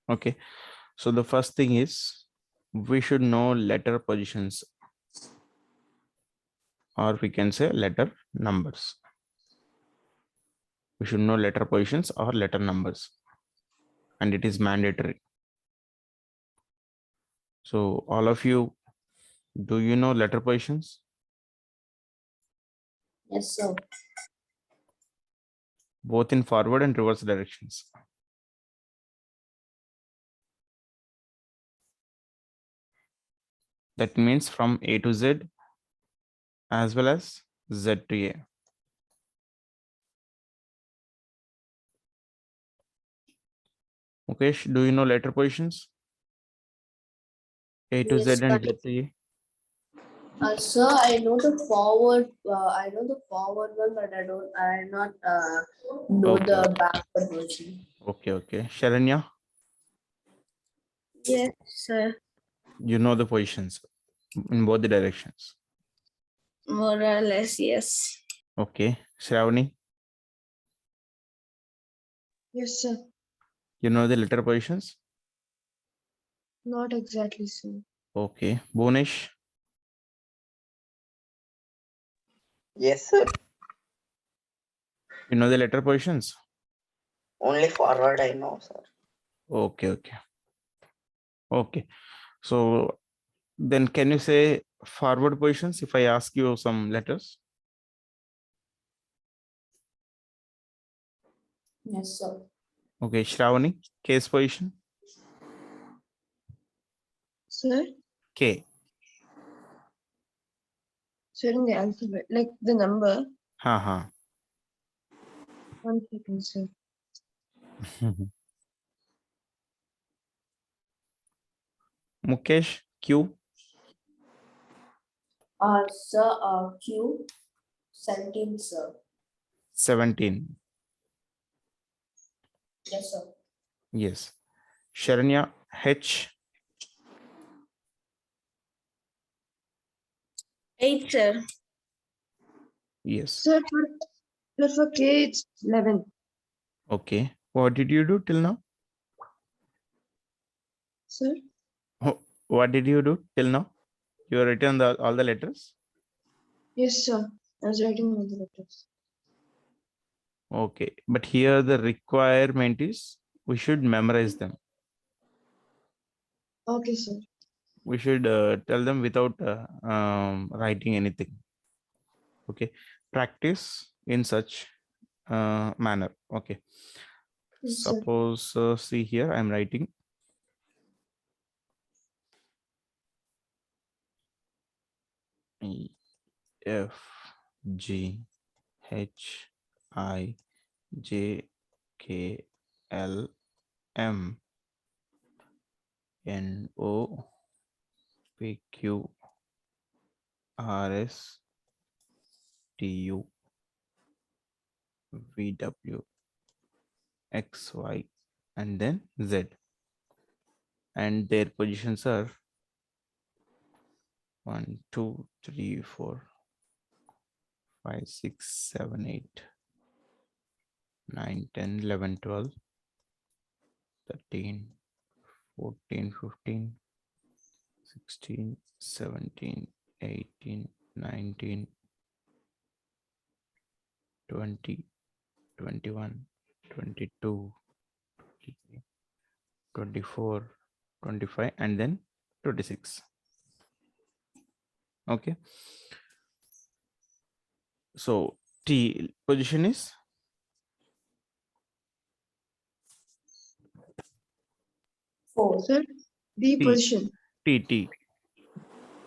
Okay. So the first thing is we should know letter positions, or we can say letter numbers. We should know letter positions or letter numbers, and it is mandatory. So all of you, do you know letter positions? Yes, sir. Both in forward and reverse directions. That means from A to Z as well as Z to A. Mukesh, do you know letter positions? A to Z Yes, and sir. Z to A. Sir, I know the forward. I know the forward one, but I not know Okay, the backward version. okay. Sharanya, Yes, sir. you know the positions in both the directions. More or less, yes. Okay. Shravani, Yes, sir. you know the letter positions? Not exactly, sir. Okay. Bhunesh, Yes, sir. you know the letter positions? Only forward I know, sir. Okay. So then can you say forward positions if I ask you some letters? Yes, sir. Okay. Shravani, case position? Sir, K. sir, in the alphabet, like the number. Ha. 1 second, sir. Mukesh, Q. Sir, Q 17, sir. 17. Yes, sir. Yes. Sharanya, H. 8, sir. Yes. Sir, for K, it's 11. Okay. What did you do till now? Sir? What did you do till now? You have written all the letters? Yes, sir. I was writing all the letters. Okay. But here the requirement is we should memorize them. Okay, sir. We should tell them without writing anything. Okay. Practice in such manner. Okay. Yes, sir. Suppose, see here, I'm writing E, F, G, H, I, J, K, L, M, N, O, P, Q, R, S, T, U, V, W, X, Y, and then Z. And their positions are 1, 2, 3, 4, 5, 6, 7, 8, 9, 10, 11, 12, 13, 14, 15, 16, 17, 18, 19, 20, 21, 22, 23, 24, 25, and then 26. Okay. So T position is 4. Sir, D T. position. T. D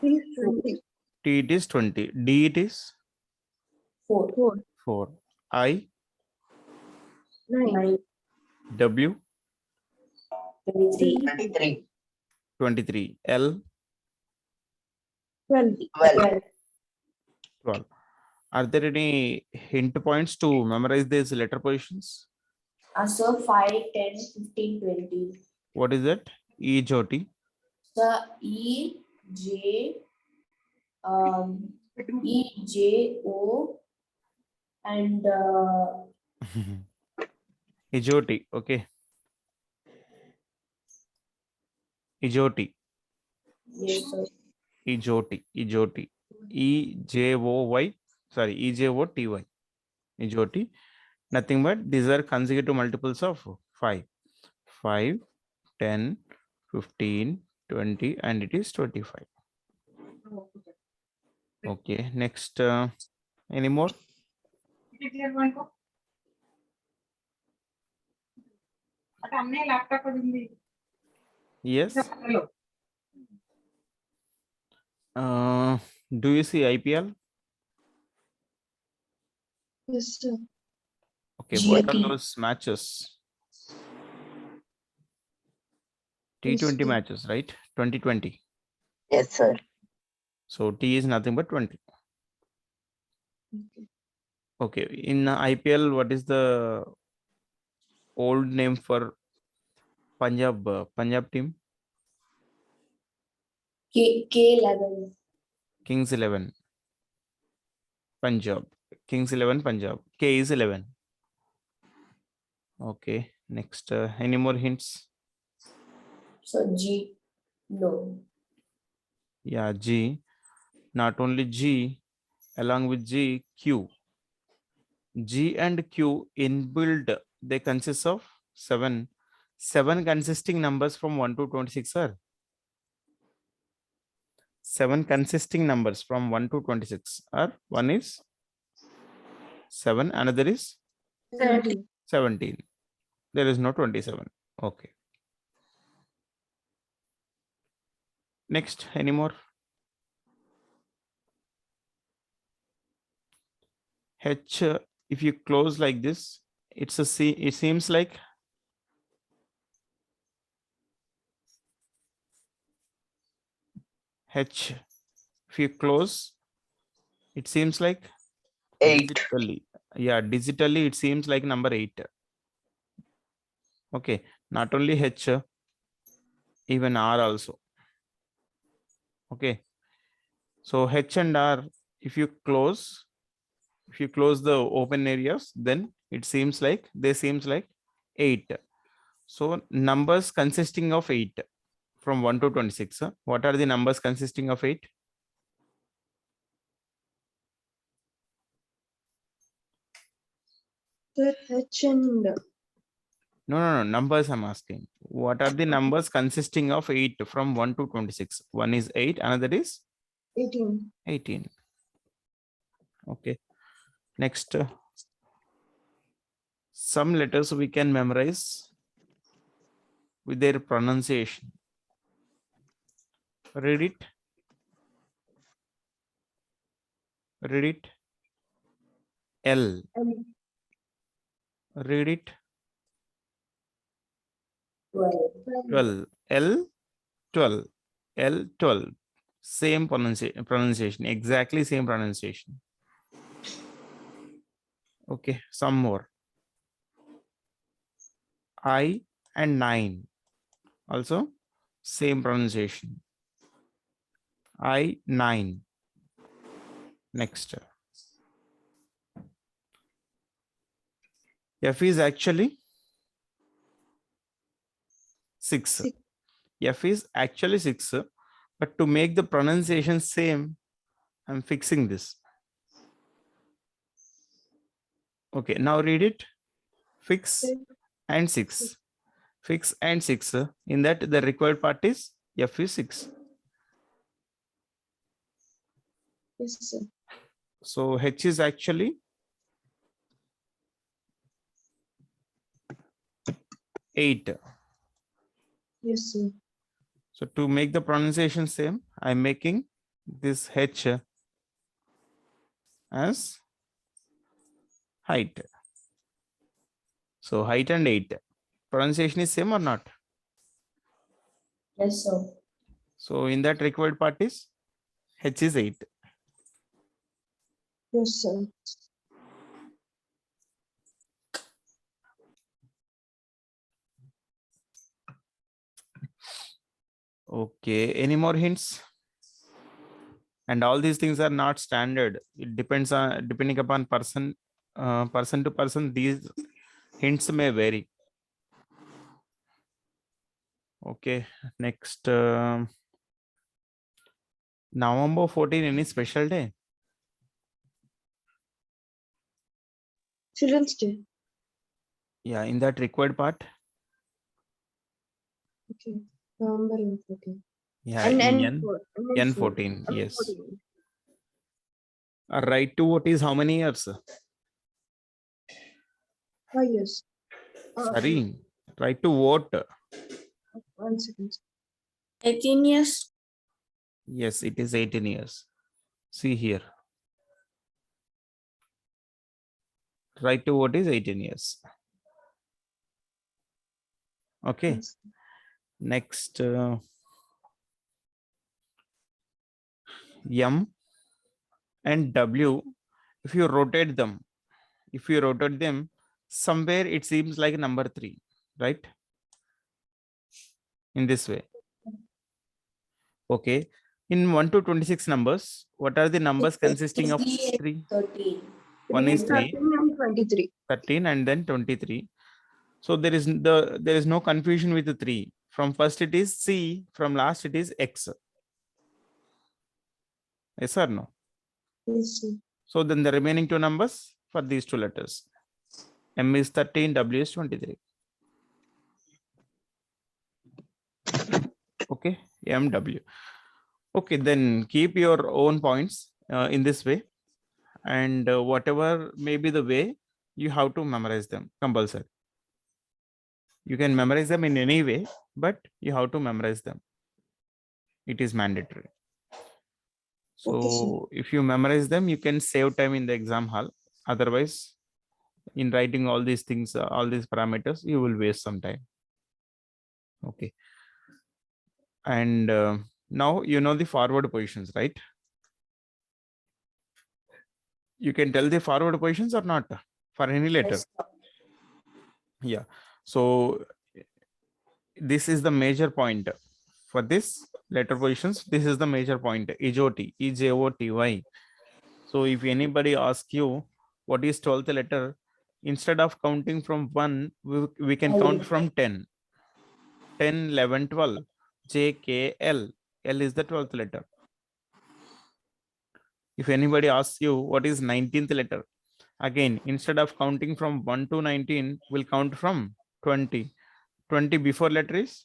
is 20. T it is 20. D it is 4. 4. 4. I, 9. W, 23. 23. 23. L, 12. 12. 12. Are there any hint points to memorize these letter positions? So 5, 10, 15, 20. What is that? E, J, T. So E, J, E, J, O, and E, J, T. Okay. Ejoti. Yes, sir. Ejoti. Ejoti. E-J-O-Y. Sorry, E-J-O-T-Y. Ejoti. Nothing but these are consecutive multiples of 5. 5, 10, 15, 20, and it is 25. Okay, next, any more? Yes. Do you see IPL? Yes, sir. Okay, what are GT. those matches? Yes, T20 sir. matches, right? 2020. Yes, sir. So T is nothing but 20. Okay. Okay, in IPL, what is the old name for Punjab team? K11. Kings 11. Punjab. Kings 11 Punjab. K is 11. Okay, next, any more hints? So G. No. Yeah, G. Not only G, along with G, Q. G and Q inbuilt, they consist of 7. 7 consisting numbers from 1 to 26 are 7 consisting numbers from 1 to 26 are, one is 7, another is 17. 17. There is no 27. Okay. Next, any more? H, if you close like this, it's a C, it seems like H. If you close, it seems like 8. digitally. Yeah, digitally it seems like number 8. Okay, not only H, even R also. Okay, so H and R, if you close the open areas, then it seems like they seems like 8. So numbers consisting of 8 from 1 to 26. What are the numbers consisting of 8? Sir, H and No, numbers I'm asking. What are the numbers consisting of 8 from 1 to 26? One is 8, another is 18. 18. Okay, next, some letters we can memorize with their pronunciation. Read it. Read it. L. And Read it. 12. 12. L. 12. L. 12. Same pronunciation. Exactly same pronunciation. Okay, some more. I and 9. Also same pronunciation. I, 9. Next. F is actually 6. 6. F is actually 6. But to make the pronunciation same, I'm fixing this. Okay, now read it. Fix and 6. Fix and 6. In that, the required part is F is 6. Yes, sir. So H is actually 8. Yes, sir. So to make the pronunciation same, I'm making this H as height. So height and 8. Pronunciation is same or not? Yes, sir. So in that required part is H is 8. Yes, sir. Okay, any more hints? And all these things are not standard. It depends on, depending upon person to person, these hints may vary. Okay, next November 14, any special day? Children's Day. Yeah, in that required part. Okay. November 14. Yeah, And in N14. N14, yes. Right to vote is how many years? 5 years. Sorry, right to vote. 1 second. 18 years. Yes, it is 18 years. See here. Right to vote is 18 years. Okay. Yes. Next, M and W, if you rotate them, somewhere it seems like number 3, right? In this way. Okay. In 1 to 26 numbers, what are the numbers consisting of 3? 13. One is 3, 13 and 23. 13, and then 23. So there is no confusion with the 3. From first it is C, from last it is X. Yes or no? Yes, sir. So then the remaining 2 numbers for these 2 letters. M is 13, W is 23. Okay, MW. Okay, then keep your own points in this way, and whatever may be the way, you have to memorize them compulsory. You can memorize them in any way, but you have to memorize them. It is mandatory. So Okay, if you memorize them, you can save time in the exam hall. Otherwise, in writing all these things, all these parameters, you will waste some time. Okay. And now you know the forward positions, right? You can tell the forward positions or not for any letter. Yes. Yeah. So this is the major point for this letter positions. This is the major point, EJOTY. So if anybody asks you what is 12th letter, instead of counting from 1, we can count from 10. 10, 11, 12. JKL. L is the 12th letter. If anybody asks you what is 19th letter, again, instead of counting from 1 to 19, we'll count from 20. 20 before letter is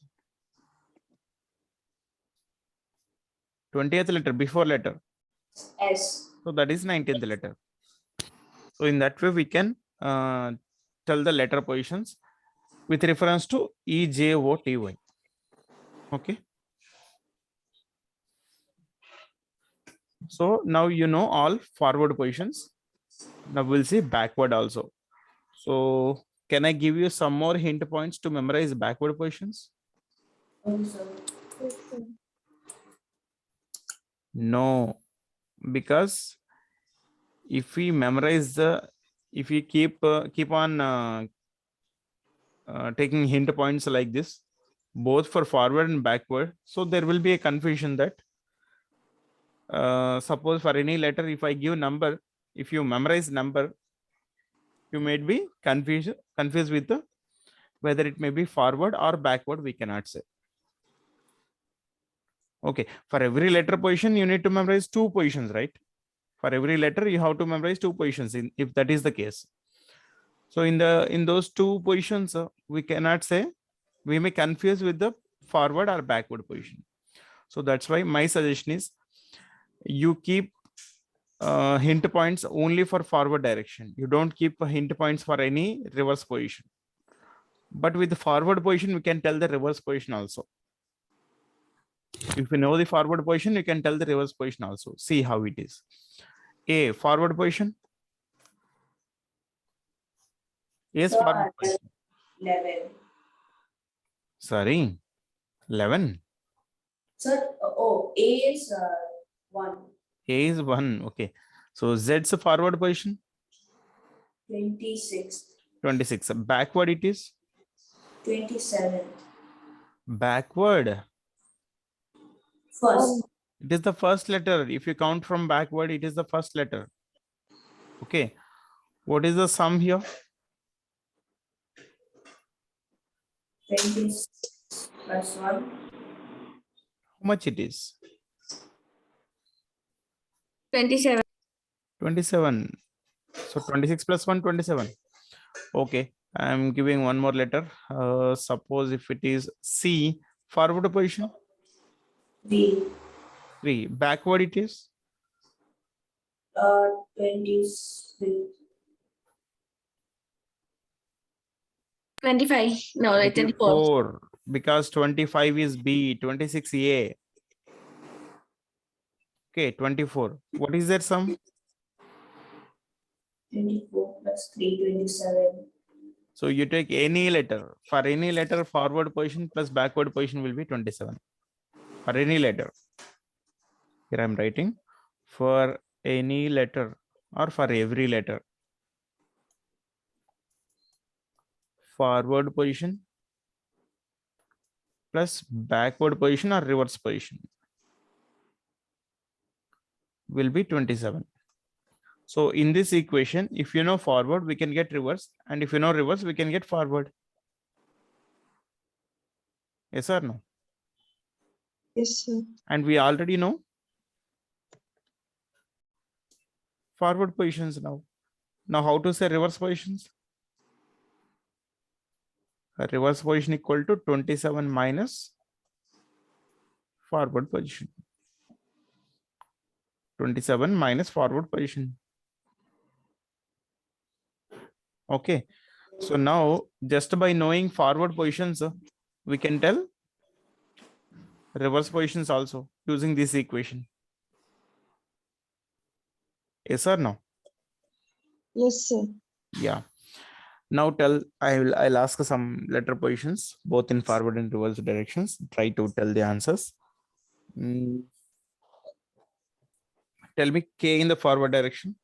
20th letter before letter. S. So that is 19th letter. So in that way, we can tell the letter positions with reference to EJOTY. Okay. So now you know all forward positions. Now we'll see backward also. So can I give you some more hint points to memorize backward positions? Also. Yes, sir. No, because if we memorize if we keep on taking hint points like this, both for forward and backward, so there will be a confusion that suppose for any letter, if I give number, if you memorize number, you may be confused with whether it may be forward or backward, we cannot say. Okay, for every letter position, you need to memorize 2 positions, right? For every letter, you have to memorize 2 positions if that is the case. So in those 2 positions, we cannot say, we may confuse with the forward or backward position. So that's why my suggestion is you keep hint points only for forward direction. You don't keep hint points for any reverse position. But with the forward position, we can tell the reverse position also. If you know the forward position, you can tell the reverse position also. See how it is. A, forward position. Yes, So, forward position. 11. Sorry, 11. Sir, A is 1. A is 1. Okay. So Z's forward position. 26. 26. Backward it is. 27. Backward. First. It is the first letter. If you count from backward, it is the first letter. Okay. What is the sum here? 26. plus 1. How much it is? 27. 27. So 26 plus 1, 27. Okay. I'm giving one more letter. Suppose if it is C, forward position, 3. 3. Backward it is 26. 25. No, 24. 24. Because 25 is B, 26 A. Okay, 24. What is that sum? 24 plus 3, 27. So you take any letter. For any letter, forward position plus backward position will be 27. For any letter. Here I'm writing for any letter or for every letter. Forward position plus backward position or reverse position will be 27. So in this equation, if you know forward, we can get reverse. And if you know reverse, we can get forward. Yes or no? Yes, sir. And we already know forward positions now. Now how to say reverse positions? A reverse position equal to 27 minus forward position. 27 minus forward position. Okay. So now just by knowing forward positions, we can tell reverse positions also using this equation. Yes or no? Yes, sir. Yeah. Now I'll ask some letter positions both in forward and reverse directions. Try to tell the answers. Tell me K in the forward direction,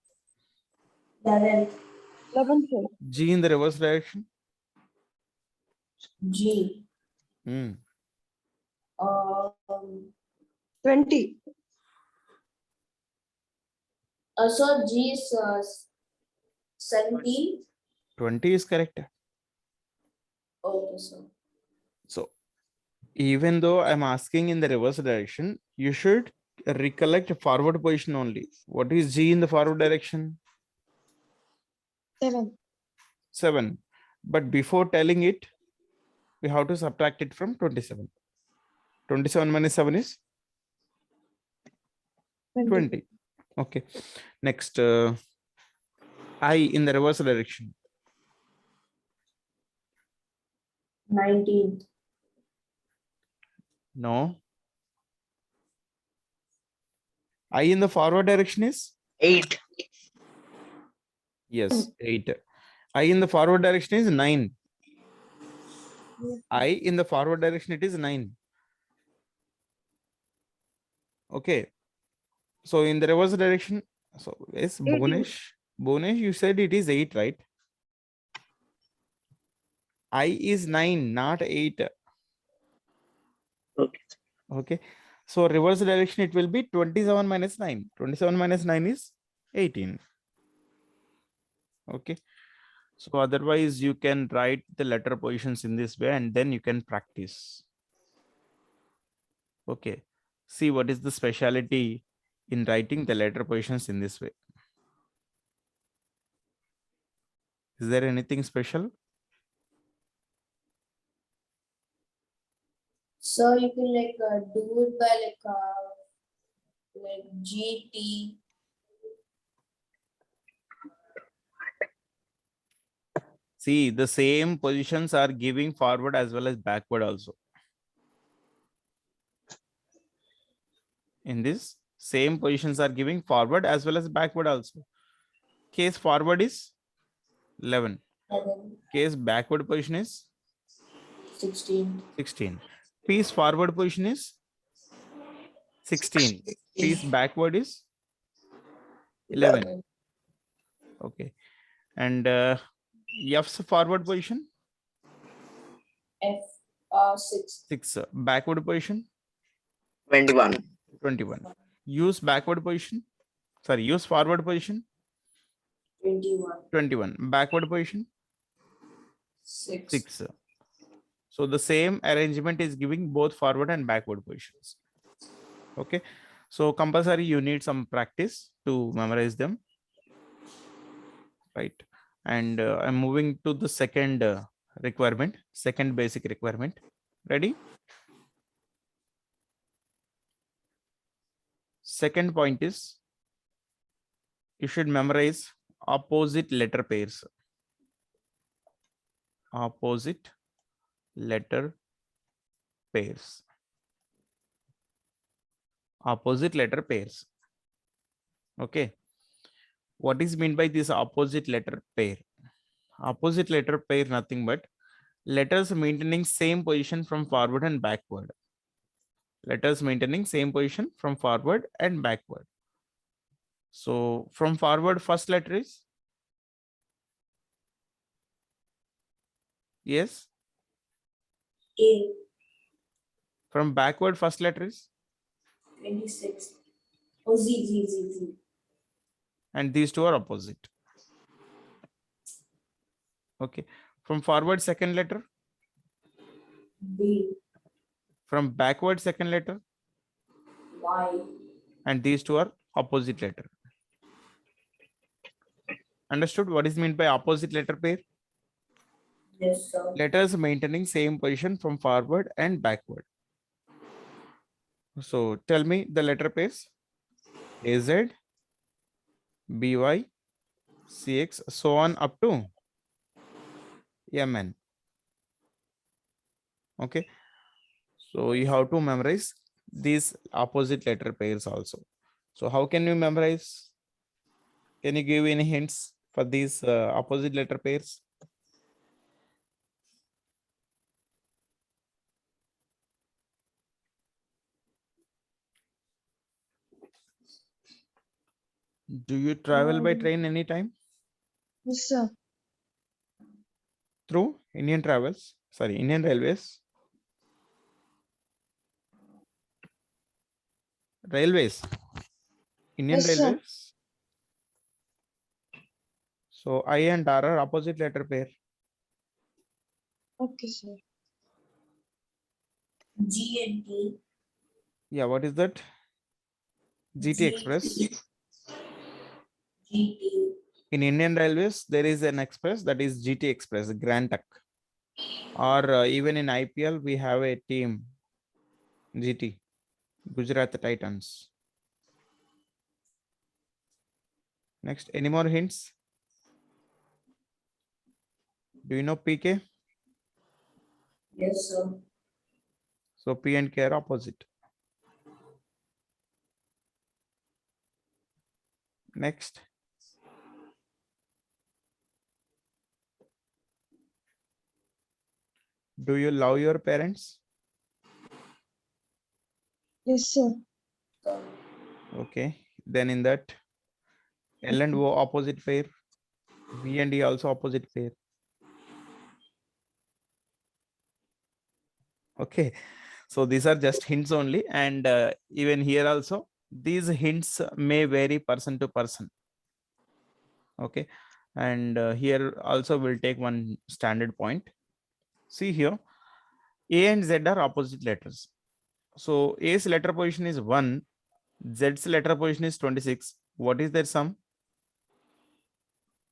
11. 11, sir. G in the reverse direction. G. Hmm. 20. So G is 17. 20 is correct. Okay, so So even though I'm asking in the reverse direction, you should recollect forward position only. What is G in the forward direction? 7. 7. But before telling it, we have to subtract it from 27. 27 minus 7 is 20. Okay. Next, I in the reverse direction. 19. No. I in the forward direction is? 8. Yes, 8. I in the forward direction is 9. I in the forward direction, it is 9. Okay. So in the reverse direction, so yes, 18. Bhunesh, you said it is 8, right? I is 9, not 8. Okay. Okay. So reverse direction, it will be 27 minus 9. 27 minus 9 is 18. Okay. So otherwise you can write the letter positions in this way and then you can practice. Okay. See what is the speciality in writing the letter positions in this way. Is there anything special? So you can do it by GT. See, the same positions are giving forward as well as backward also. In this, same positions are giving forward as well as backward also. Case forward is 11. 11. Case backward position is 16. 16. Piece forward position is 16. Piece backward is 11. Okay. And F's forward position? F 6. 6. Backward position? 21. 21. Use backward position? Sorry, use forward position? 21. 21. Backward position? 6. 6. So the same arrangement is giving both forward and backward positions. Okay. So compulsory you need some practice to memorize them. Right. And I'm moving to the second requirement, second basic requirement. Ready? Second point is you should memorize opposite letter pairs. Opposite letter pairs. Opposite letter pairs. Okay. What is meant by this opposite letter pair? Opposite letter pair nothing but letters maintaining same position from forward and backward. Letters maintaining same position from forward and backward. So from forward, first letter is? Yes. A. From backward, first letter is? 26. Oh, Z. And these two are opposite. Okay. From forward, second letter? B. From backward, second letter? Y. And these two are opposite letter. Understood what is meant by opposite letter pair? Yes, sir. Letters maintaining same position from forward and backward. So tell me the letter pairs. AZ, BY, CX, so on up to MN. Okay. So you have to memorize these opposite letter pairs also. So how can you memorize? Can you give any hints for these opposite letter pairs? Do you travel by train anytime? Yes, sir. Through Indian Travels? Sorry, Indian Railways? Railways? Indian Yes, sir. Railways? So I and R are opposite letter pair. Okay, sir. G and T. Yeah, what is that? GT Express. GT. In Indian Railways, there is an express that is GT Express, Grand Tuck. Or even in IPL, we have a team, GT, Gujarat Titans. Next, any more hints? Do you know PK? Yes, sir. So P and K are opposite. Next. Do you love your parents? Yes, sir. Okay. Then in that, L and O opposite pair. V and E also opposite pair. Okay. So these are just hints only. And even here also, these hints may vary person to person. Okay. And here also we'll take one standard point. See here, A and Z are opposite letters. So A's letter position is 1, Z's letter position is 26. What is their sum?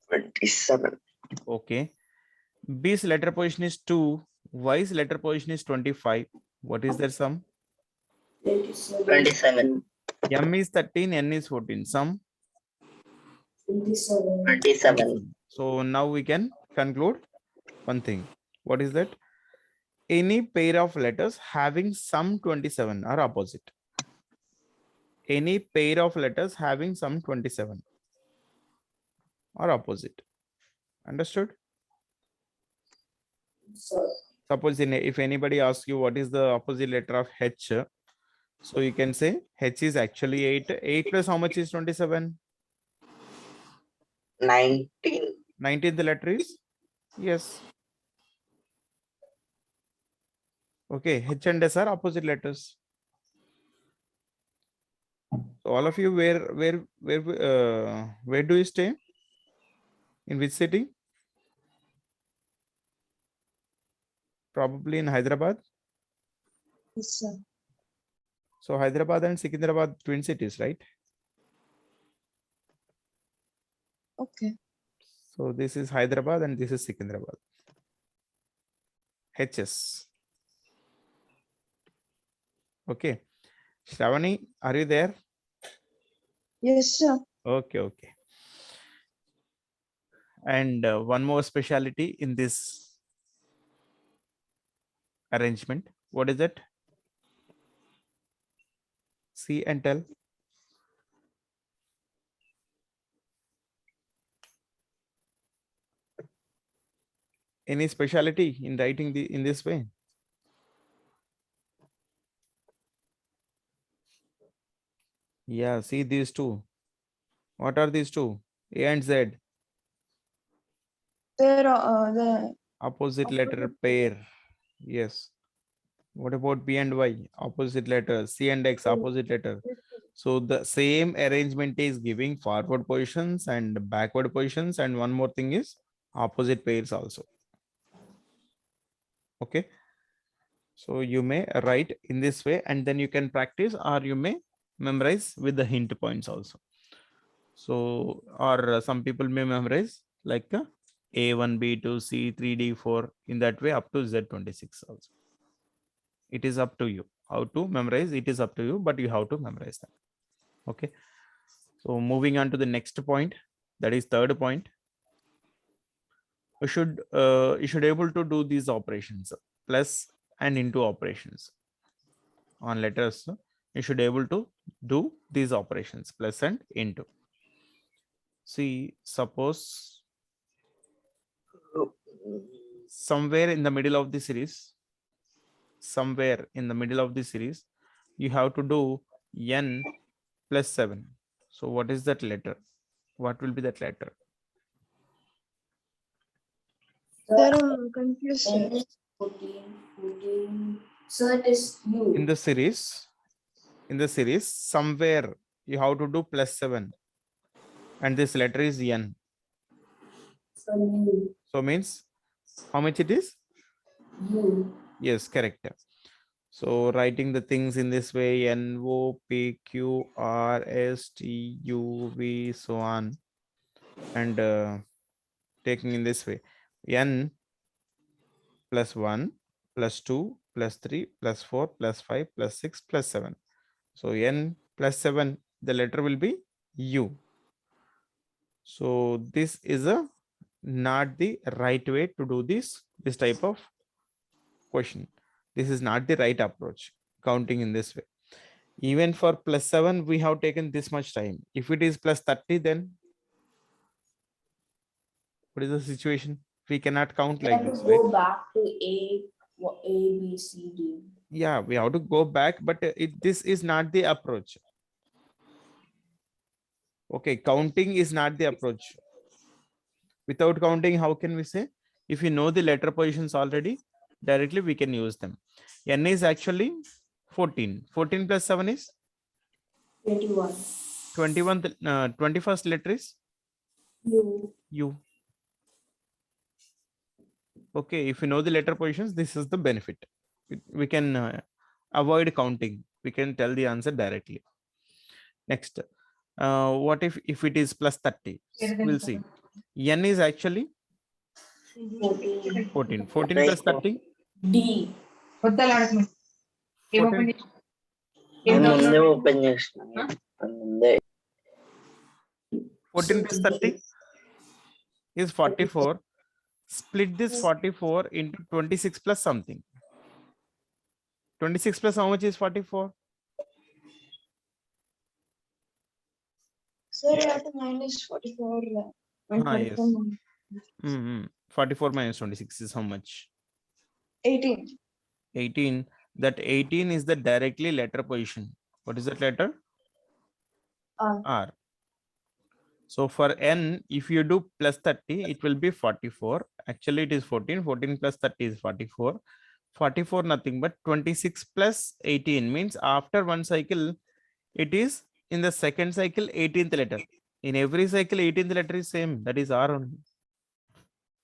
27. Okay. B's letter position is 2, Y's letter position is 25. What is their sum? 27. 27. M is 13, N is 14. Sum? 27. 27. So now we can conclude one thing. What is that? Any pair of letters having sum 27 are opposite. Any pair of letters having sum 27 are opposite. Understood? Sir. Suppose if anybody asks you what is the opposite letter of H, so you can say H is actually 8. 8 plus how much is 27? 19. 19th letter is? Yes. Okay, H and S are opposite letters. So all of you, where do you stay? In which city? Probably in Hyderabad. Yes, sir. So Hyderabad and Secunderabad twin cities, right? Okay. So this is Hyderabad and this is Secunderabad. HS. Okay. Shravani, are you there? Yes, sir. Okay, okay. And one more speciality in this arrangement. What is it? See and tell. Any speciality in writing in this way? Yeah, see these two. What are these two? A and Z. There are the Opposite letter pair. Yes. What about B and Y? Opposite letter. C and X, opposite letter. So the same arrangement is giving forward positions and backward positions. And one more thing is opposite pairs also. Okay. So you may write in this way and then you can practice, or you may memorize with the hint points also. So, or some people may memorize like A1, B2, C3, D4 in that way up to Z26 also. It is up to you how to memorize. It is up to you, but you have to memorize that. Okay. So moving on to the next point, that is third point. You should able to do these operations, plus and into operations on letters. You should able to do these operations, plus and into. See, suppose somewhere in the middle of the series, you have to do n plus 7. So what is that letter? What will be that letter? there are confused. Sir. N is 14. So it is U. In the series, somewhere you have to do plus 7. And this letter is n. So U. So means how much it is? U. Yes, correct. So writing the things in this way, N, O, P, Q, R, S, T, U, V, so on. And taking in this way, N plus 1, plus 2, plus 3, plus 4, plus 5, plus 6, plus 7. So N plus 7, the letter will be U. So this is not the right way to do this type of question. This is not the right approach, counting in this way. Even for plus 7, we have taken this much time. If it is plus 30, then what is the situation? We cannot count We like have to this, right? go back to A, B, C, D. Yeah, we have to go back, but this is not the approach. Okay, counting is not the approach. Without counting, how can we say? If you know the letter positions already, directly we can use them. N is actually 14. 14 plus 7 is 21. 21. 21st letter is U. U. Okay, if you know the letter positions, this is the benefit. We can avoid counting. We can tell the answer directly. Next, what if it is plus 30? We'll see. N is actually 14. 14. 14 plus 30? D. 14. ముందే open చేసిన ముందే 14 plus 30 is 44. Split this 44 into 26 plus something. 26 plus how much is 44? Sir, at minus 44. Yes. 44 minus 26 is how much? 18. 18. That 18 is the directly letter position. What is that letter? R. R. So for n, if you do plus 30, it will be 44. Actually, it is 14. 14 plus 30 is 44. 44 nothing but 26 plus 18 means after one cycle, it is in the second cycle 18th letter. In every cycle, 18th letter is same. That is R only.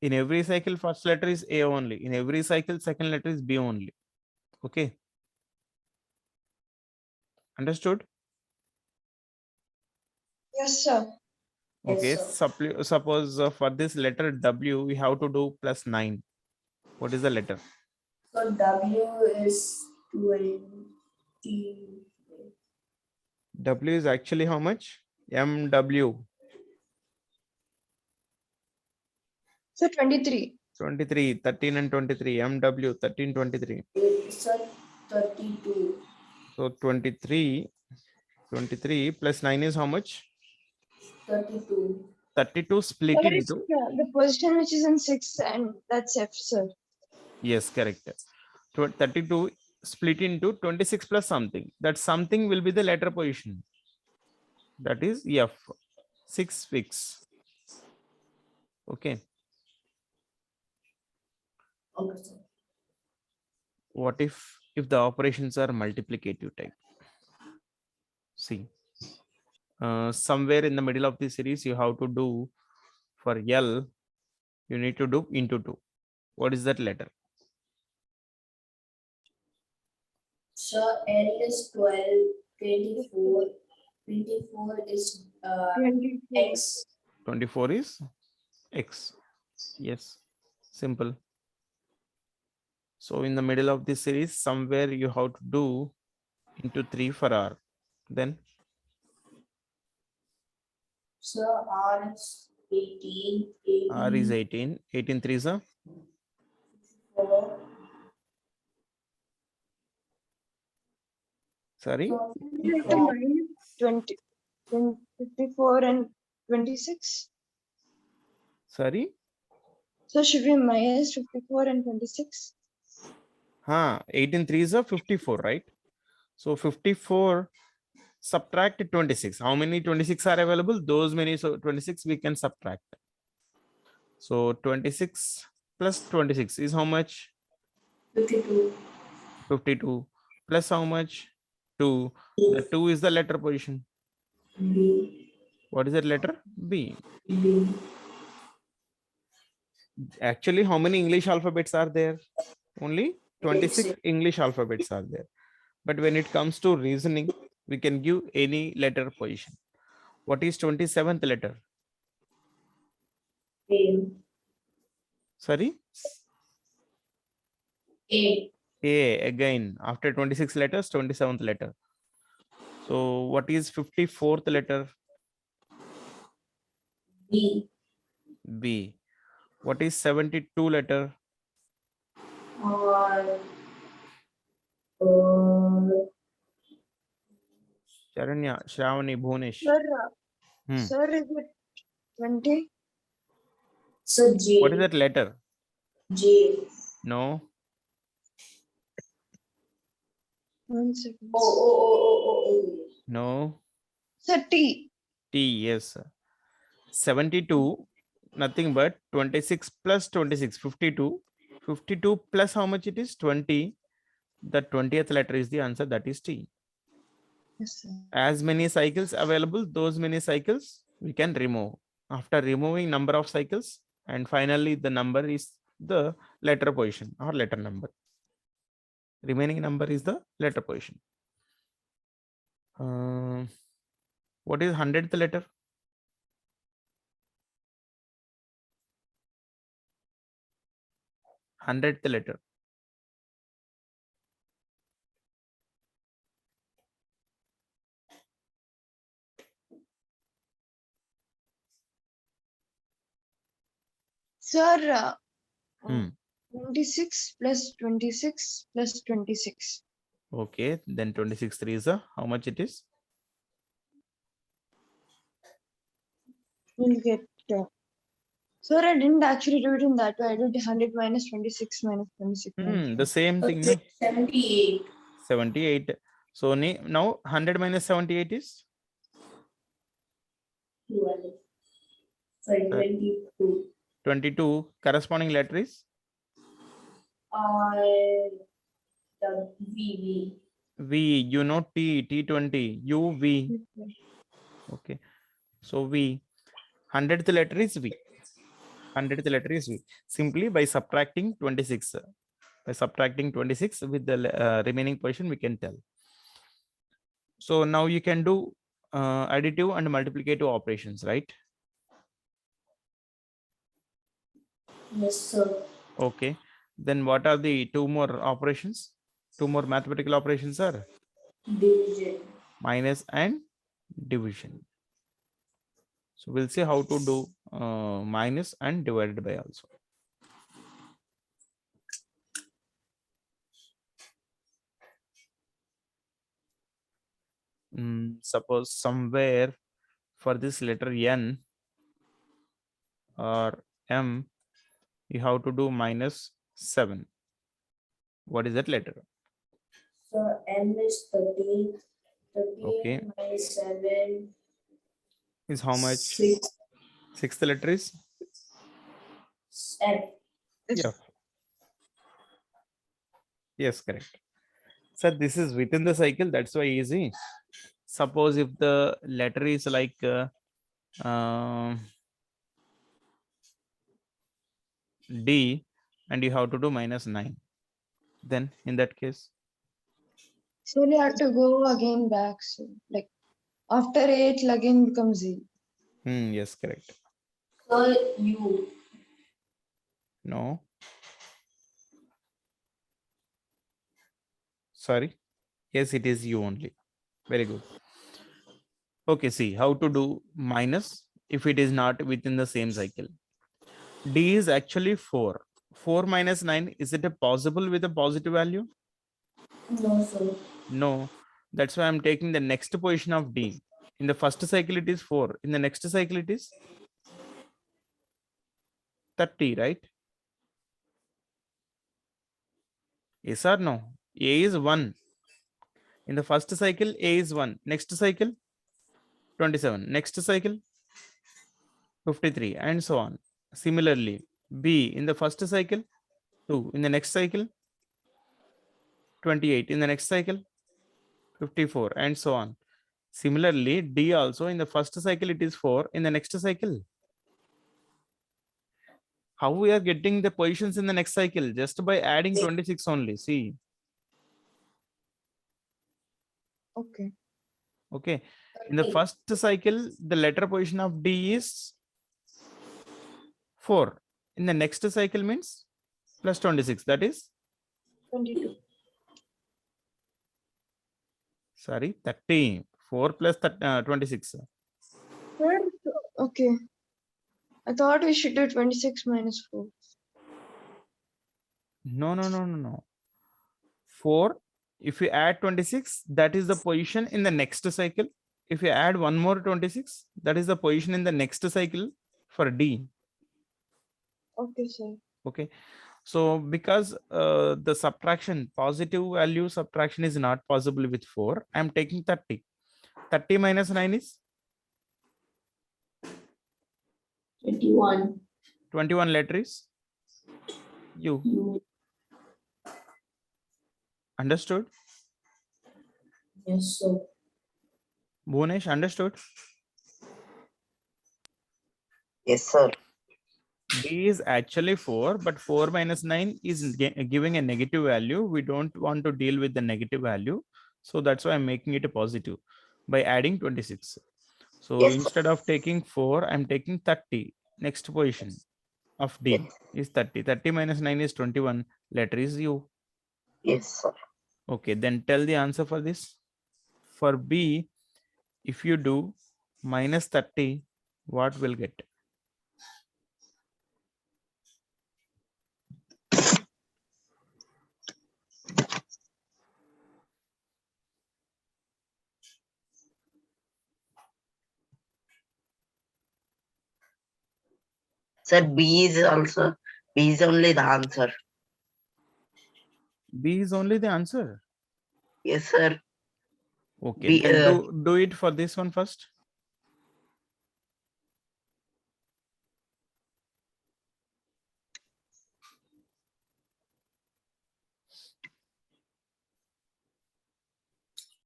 In every cycle, first letter is A only. In every cycle, second letter is B only. Okay. Understood? Yes, sir. Okay. Yes, sir. Suppose for this letter W, we have to do +9. What is the letter? So W is 20. W is actually how much? MW. So 23. 23, 13 and 23. MW 13, 23. It's a 32. So 23 plus 9 is how much? 32. 32 split Sir, it's into. the position which is in 6 and that's F, sir. Yes, correct. 32 split into 26 plus something. That something will be the letter position. That is F. 6 fix. Okay. Okay, sir. What if the operations are multiplicative type? See, somewhere in the middle of the series, you have to do for L, you need to do into 2. What is that letter? So L is 12, 24. 24 is 24. X. 24 is X. Yes, simple. So in the middle of this series, somewhere you have to do into 3 for R. Then So R is 18. 18 R is 18. 18 3 is a 4. sorry. So Like the minus 20, 54 and 26. Sorry. So should we minus 54 and 26? 18 3 is a 54, right? So 54 subtract 26. How many 26 are available? Those many. So 26 we can subtract. So 26 plus 26 is how much? 52. 52 plus how much? 2. The 2 is the letter position. B. What is that letter? B. B. Actually, how many English alphabets are there? Only 26 Six. English alphabets are there. But when it comes to reasoning, we can give any letter position. What is 27th letter? A. Sorry? A. A again. After 26 letters, 27th letter. So what is 54th letter? B. B. What is 72 letter? Or Charanya, Shravani, Bhunesh. Sir, Hmm. sir, is it 20? so J. What is that letter? J. No. 1 second. Oh. No. Sir, T. T. Yes. 72. Nothing but 26 plus 26. 52. 52 plus how much it is? 20. The 20th letter is the answer. That is T. Yes, sir. As many cycles available, those many cycles we can remove. After removing number of cycles, and finally the number is the letter position or letter number. Remaining number is the letter position. What is 100th letter? 100th letter. Sir, Hmm. 26 plus 26 plus 26. Okay, then 26 3 is how much it is? We'll get. Sir, I didn't actually do it in that way. I did 100 minus 26 minus 26. The same thing. No? 78. 78. So now 100 minus 78 is 12. Sorry, 22. 22. Corresponding letter is The V. V. You know T. T20. U V. Okay. So V. 100th letter is V. 100th letter is V. Simply by subtracting 26. By subtracting 26 with the remaining portion, we can tell. So now you can do additive and multiplicative operations, right? Yes, sir. Okay. Then what are the two more operations? Two more mathematical operations are Division. minus and division. So we'll see how to do minus and divided by also. Suppose somewhere for this letter N or M, you have to do minus 7. What is that letter? So M is 13. 13 Okay. minus 7. Is how much? 6. Sixth letter is F. F. Yes, correct. So this is within the cycle. That's why easy. Suppose if the letter is like D and you have to do minus 9. Then in that case, So you have to go again back. So like after 8 again becomes Z. yes, correct. So U. No. Sorry. Yes, it is U only. Very good. Okay, see how to do minus if it is not within the same cycle. D is actually 4. 4 minus 9, is it a possible with a positive value? No, sir. No. That's why I'm taking the next position of D. In the first cycle, it is 4. In the next cycle, it is 30, right? Yes or no? A is 1. In the first cycle, A is 1. Next cycle, 27. Next cycle, 53, and so on. Similarly, B in the first cycle, 2. In the next cycle, 28. In the next cycle, 54, and so on. Similarly, D also in the first cycle, it is 4. In the next cycle, how we are getting the positions in the next cycle? Just by adding 26 only. See. Okay. Okay. In the first cycle, the letter position of D is 4. In the next cycle means plus 26. That is 22. sorry, 30. 4 plus 26. Okay. I thought we should do 26 minus 4. No. 4. If you add 26, that is the position in the next cycle. If you add one more 26, that is the position in the next cycle for D. Okay, sir. Okay. So because the subtraction, positive value subtraction is not possible with 4, I am taking 30. 30 minus 9 is 21. 21 letter is U. U. Understood? Yes, sir. Bhunesh, understood? Yes, sir. D is actually 4, but 4 minus 9 is giving a negative value. We don't want to deal with the negative value. So that's why I'm making it a positive by adding 26. So Yes, sir. instead of taking 4, I'm taking 30. Next position of D Yes. is 30. 30 minus 9 is 21. Letter is U. Yes, sir. Okay, then tell the answer for this. For B, if you do minus 30, what will get? Sir, B is only the answer. B is only the answer. Yes, sir. Okay, B, then do it for this one first.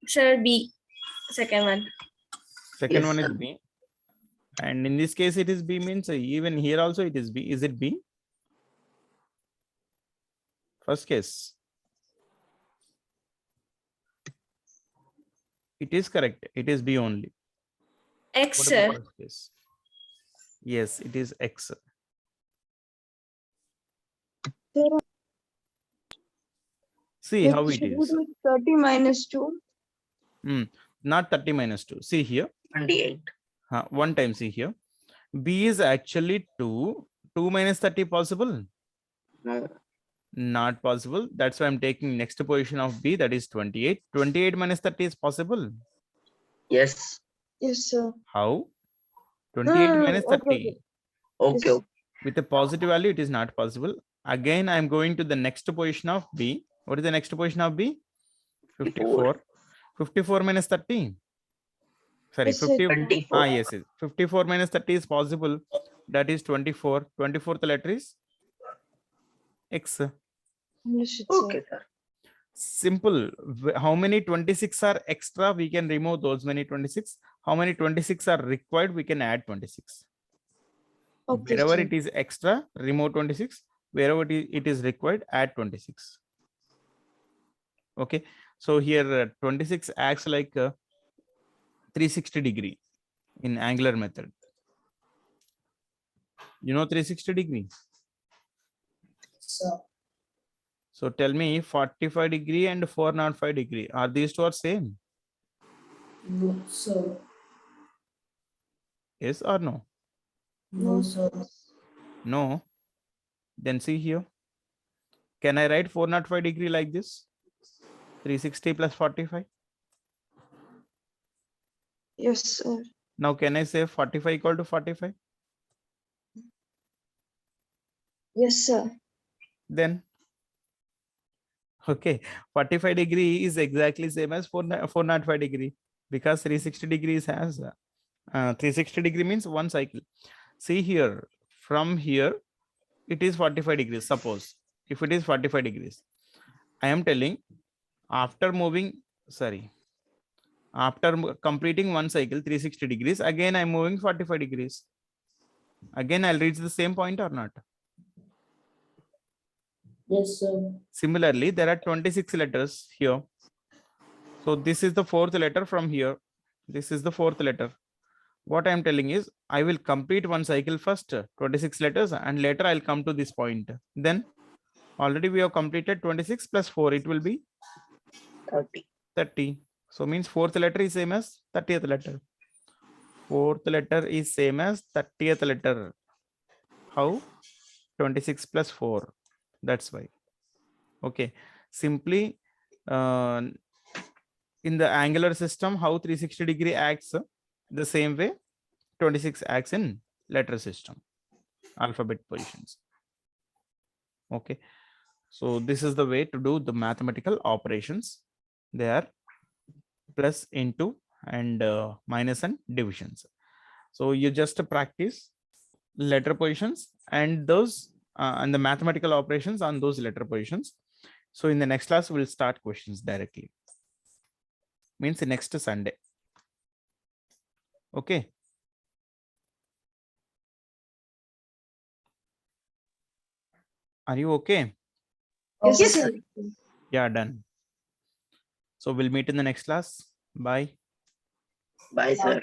Sir, B. Second one. Second Yes, one is sir. B. And in this case, it is B means even here also it is B. Is it B? First case. It is correct. It is B only. X, What sir. about first case? Yes, it is X. Sir, See like, how it should we is. do 30 minus 2? Not 30 minus 2. See here. 28. One time see here. B is actually 2. 2 minus 30 possible? No. Not possible. That's why I'm taking next position of B, that is 28. 28 minus 30 is possible. Yes. Yes, sir. How? No, 28 no, no, minus okay, 30. okay. Okay. Yes. With a positive value, it is not possible. Again, I'm going to the next position of B. What is the next position of B? 54. 54 minus 30. Sorry, Yes, sir. 50. 24. Yes, yes. 54 minus 30 is possible. That is 24. 24th letter is X. Understood, Okay, sir. sir. Simple. How many 26 are extra? We can remove those many 26. How many 26 are required? We can add 26. Okay, Wherever sir. it is extra, remove 26. Wherever it is required, add 26. Okay. So here 26 acts like 360 degree in angular method. You know 360 degree. So, So tell me 45 degree and 405 degree. Are these two are same? no, so, Yes or no? no, so, No. Then see here. Can I write 405 degree like this? 360 plus 45. Yes, sir. Now can I say 45 equal to 45? Yes, sir. Then okay, 45 degree is exactly same as 405 degree because 360 degrees has 360 degree means one cycle. See here, from here it is 45 degrees. Suppose if it is 45 degrees, I am telling after moving, sorry, after completing one cycle 360 degrees, again I'm moving 45 degrees. Again I'll reach the same point or not? yes, sir. Similarly, there are 26 letters here. So this is the fourth letter from here. This is the fourth letter. What I'm telling is I will complete one cycle first, 26 letters, and later I'll come to this point. Then already we have completed 26 plus 4. It will be 30. 30. So means fourth letter is same as 30th letter. Fourth letter is same as 30th letter. How? 26 plus 4. That's why. Okay. Simply in the angular system, how 360 degree acts the same way 26 acts in letter system, alphabet positions. Okay. So this is the way to do the mathematical operations. They are plus, into, and minus and divisions. So you just practice letter positions and those and the mathematical operations on those letter positions. So in the next class, we'll start questions directly. Means next Sunday. Okay. Are you okay? Yes, Okay, sir. Yeah, done. So we'll meet in the next class. Bye. Bye, sir.